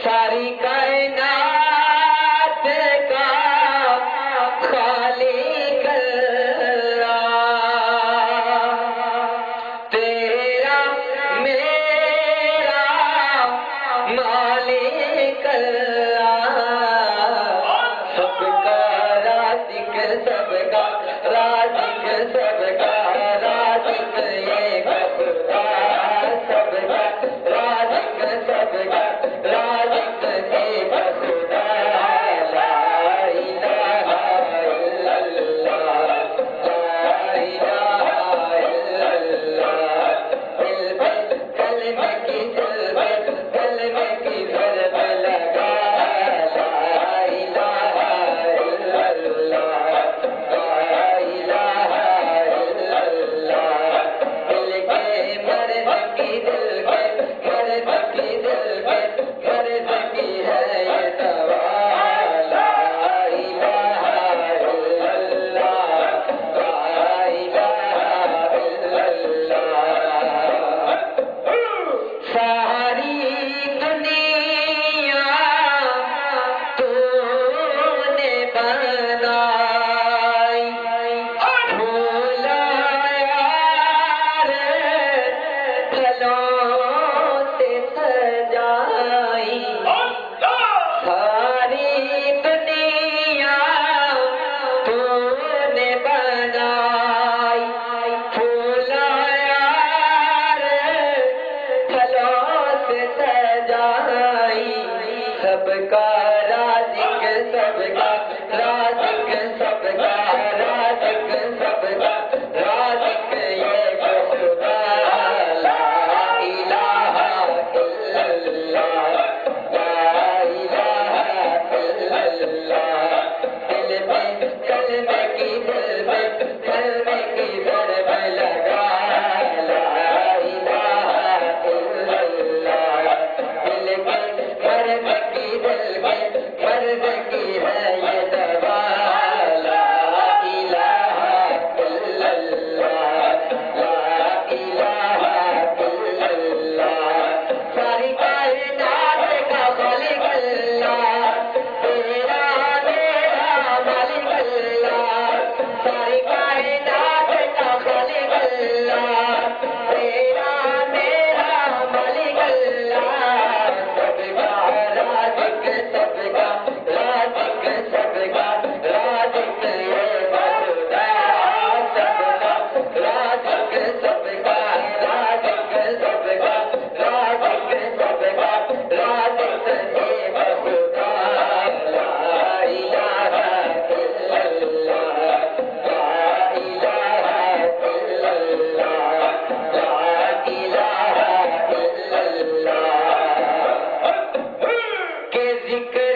ساری کائنات کا خالق اللہ، تیرا میرا مالک اللہ، سب کا رازق، سب کا رازق، سب کا رازق ایک خدا، سب کا رازق، سب کا رازق ایک خدا، لا الہ الا اللہ، لا الہ الا اللہ، دل پہ کلمے کی ضربت، کلمے کی ضربت لگا، لا الہ الا اللہ، لا الہ الا اللہ، دل کے مرد کی، دل کے مرد کی، دل کے مرد کی ہے یہ دوا، لا الہ الا اللہ، لا الہ الا اللہ، ساری دنیا تو نے بنائی، بھولا یار پھلوں سے سجائی، ساری دنیا تو نے بنائی، بھولا یار پھلوں سے سجائی، سب کا رازق، سب کا رازق، سب کا رازق، سب کا رازق ایک خدا، لا الہ الا اللہ، لا الہ الا اللہ، دل میں کلمے کی ضربت، کلمے کی ضربت لگا، لا الہ الا اللہ، دل کے مرد کی، دل کے مرد کی ہے یہ دوا، لا الہ الا اللہ، لا الہ الا اللہ، ساری کائنات کا خالق اللہ، تیرا میرا مالک اللہ، ساری کائنات کا خالق اللہ، تیرا میرا مالک اللہ، سب کا رازق، سب کا رازق، سب کا رازق ایک خدا، سب کا رازق، سب کا رازق، سب کا رازق، سب کا رازق ایک خدا، لا الہ الا اللہ، لا الہ الا اللہ، لا الہ الا اللہ، کہ ذکر